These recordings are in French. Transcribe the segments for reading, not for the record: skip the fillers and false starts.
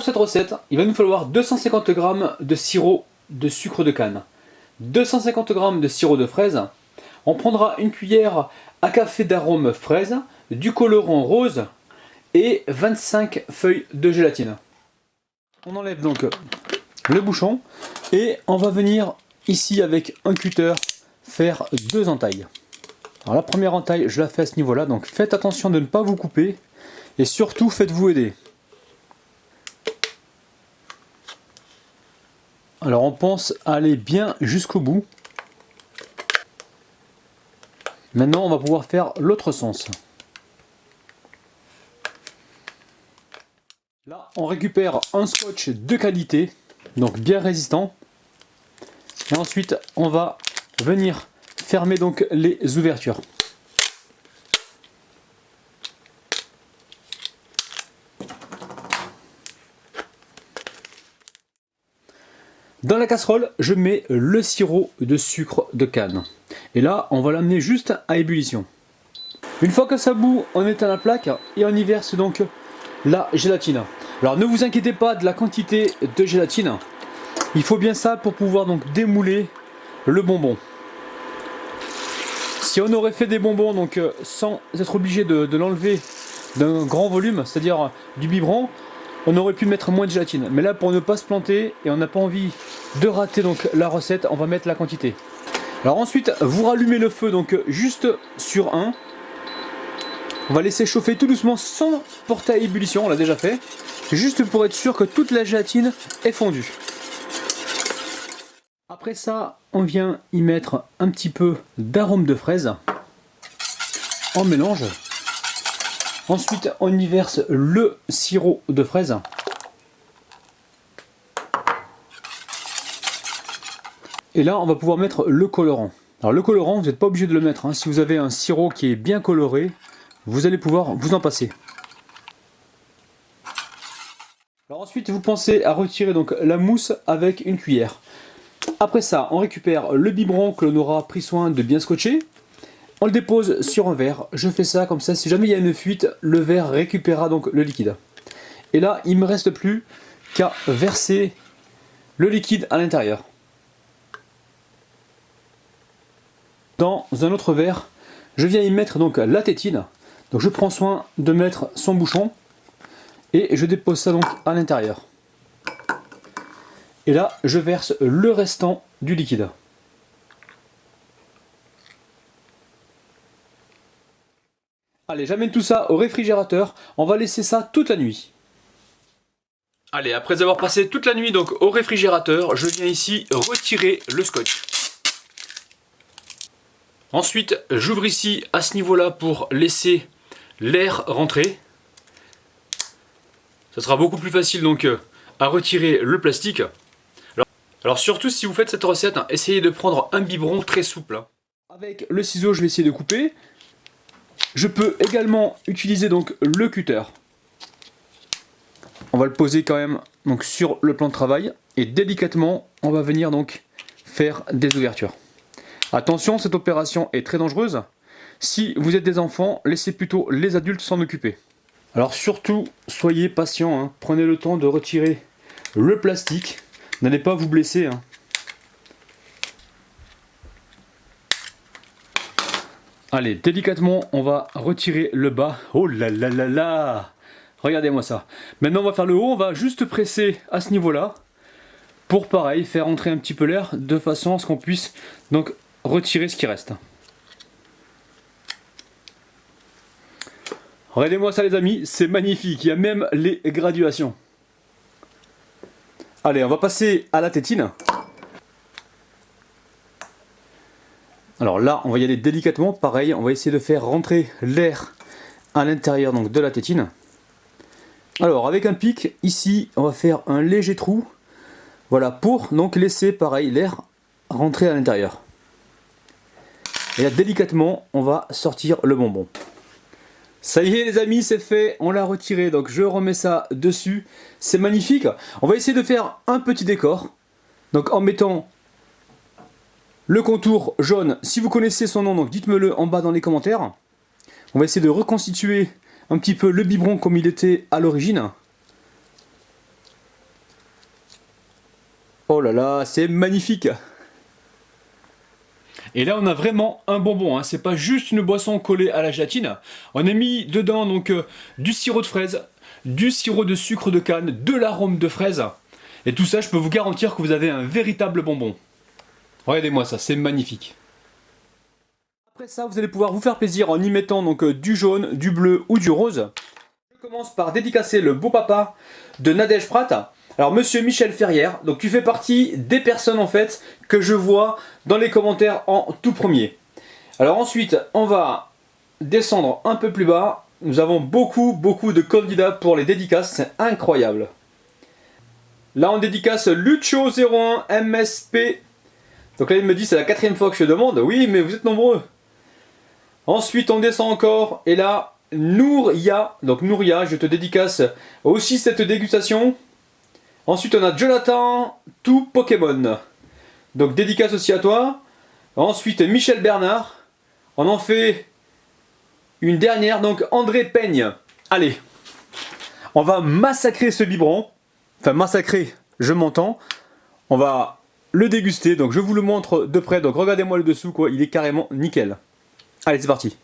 Pour cette recette, il va nous falloir 250 g de sirop de sucre de canne, 250 g de sirop de fraise. On prendra une cuillère à café d'arôme fraise, du colorant rose et 25 feuilles de gélatine. On enlève donc le bouchon et on va venir ici avec un cutter faire deux entailles. Alors la première entaille, je la fais à ce niveau-là, donc faites attention de ne pas vous couper et surtout faites-vous aider. Alors on pense aller bien jusqu'au bout. Maintenant on va pouvoir faire l'autre sens. Là on récupère un scotch de qualité, donc bien résistant. Et ensuite on va venir fermer donc les ouvertures. Dans la casserole, je mets le sirop de sucre de canne. Et là, on va l'amener juste à ébullition. Une fois que ça bout, on éteint la plaque et on y verse donc la gélatine. Alors ne vous inquiétez pas de la quantité de gélatine. Il faut bien ça pour pouvoir donc démouler le bonbon. Si on aurait fait des bonbons donc sans être obligé de l'enlever d'un grand volume, c'est-à-dire du biberon, on aurait pu mettre moins de gélatine. Mais là, pour ne pas se planter et on n'a pas envie de rater donc la recette, on va mettre la quantité. Alors ensuite, vous rallumez le feu donc juste sur 1. On va laisser chauffer tout doucement sans porter à ébullition, on l'a déjà fait. Juste pour être sûr que toute la gélatine est fondue. Après ça, on vient y mettre un petit peu d'arôme de fraise. On mélange. Ensuite, on y verse le sirop de fraise. Et là, on va pouvoir mettre le colorant. Alors le colorant, vous n'êtes pas obligé de le mettre, hein. Si vous avez un sirop qui est bien coloré, vous allez pouvoir vous en passer. Alors ensuite, vous pensez à retirer donc la mousse avec une cuillère. Après ça, on récupère le biberon que l'on aura pris soin de bien scotcher. On le dépose sur un verre. Je fais ça comme ça, si jamais il y a une fuite, le verre récupérera donc le liquide. Et là, il ne me reste plus qu'à verser le liquide à l'intérieur. Dans un autre verre, je viens y mettre donc la tétine. Donc je prends soin de mettre son bouchon et je dépose ça donc à l'intérieur. Et là, je verse le restant du liquide. Allez, j'amène tout ça au réfrigérateur. On va laisser ça toute la nuit. Allez, après avoir passé toute la nuit donc au réfrigérateur, je viens ici retirer le scotch. Ensuite, j'ouvre ici à ce niveau-là pour laisser l'air rentrer. Ça sera beaucoup plus facile donc à retirer le plastique. Alors surtout si vous faites cette recette, hein, essayez de prendre un biberon très souple. Hein. Avec le ciseau, je vais essayer de couper. Je peux également utiliser donc le cutter. On va le poser quand même donc sur le plan de travail et délicatement on va venir donc faire des ouvertures. Attention, cette opération est très dangereuse. Si vous êtes des enfants, laissez plutôt les adultes s'en occuper. Alors surtout, soyez patient, hein. Prenez le temps de retirer le plastique. N'allez pas vous blesser. Hein. Allez, délicatement, on va retirer le bas. Oh là là là là! Regardez-moi ça. Maintenant, on va faire le haut. On va juste presser à ce niveau-là. Pour, pareil, faire entrer un petit peu l'air. De façon à ce qu'on puisse donc retirer ce qui reste. Regardez-moi ça, les amis. C'est magnifique. Il y a même les graduations. Allez, on va passer à la tétine. Alors là, on va y aller délicatement, pareil, on va essayer de faire rentrer l'air à l'intérieur donc de la tétine. Alors avec un pic, ici, on va faire un léger trou, voilà, pour donc laisser pareil l'air rentrer à l'intérieur. Et là, délicatement, on va sortir le bonbon. Ça y est les amis, c'est fait, on l'a retiré, donc je remets ça dessus, c'est magnifique. On va essayer de faire un petit décor, donc en mettant le contour jaune. Si vous connaissez son nom, donc dites-me-le en bas dans les commentaires. On va essayer de reconstituer un petit peu le biberon comme il était à l'origine. Oh là là, c'est magnifique. Et là on a vraiment un bonbon, hein. C'est pas juste une boisson collée à la gélatine. On a mis dedans donc du sirop de fraise, du sirop de sucre de canne, de l'arôme de fraise. Et tout ça, je peux vous garantir que vous avez un véritable bonbon. Regardez-moi ça, c'est magnifique. Après ça, vous allez pouvoir vous faire plaisir en y mettant donc du jaune, du bleu ou du rose. Je commence par dédicacer le beau papa de Nadège Prat. Alors monsieur Michel Ferrière, donc tu fais partie des personnes en fait que je vois dans les commentaires en tout premier. Alors ensuite, on va descendre un peu plus bas. Nous avons beaucoup de candidats pour les dédicaces, c'est incroyable. Là on dédicace Lucho01 MSP. Donc là il me dit c'est la 4e fois que je demande. Oui mais vous êtes nombreux. Ensuite on descend encore et là Nouria. Donc Nouria, je te dédicace aussi cette dégustation. Ensuite on a Jonathan tout Pokémon. Donc dédicace aussi à toi. Ensuite Michel Bernard. On en fait une dernière, donc André Peigne. Allez, on va massacrer ce biberon. Enfin massacrer, je m'entends. On va le déguster, donc je vous le montre de près. Donc regardez-moi le dessous, quoi, il est carrément nickel. Allez, c'est parti.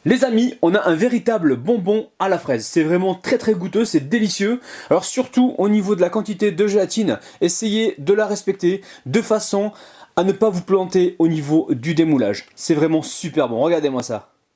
Les amis, on a un véritable bonbon à la fraise. C'est vraiment très goûteux, c'est délicieux. Alors surtout au niveau de la quantité de gélatine, essayez de la respecter de façon à ne pas vous planter au niveau du démoulage. C'est vraiment super bon, regardez-moi ça.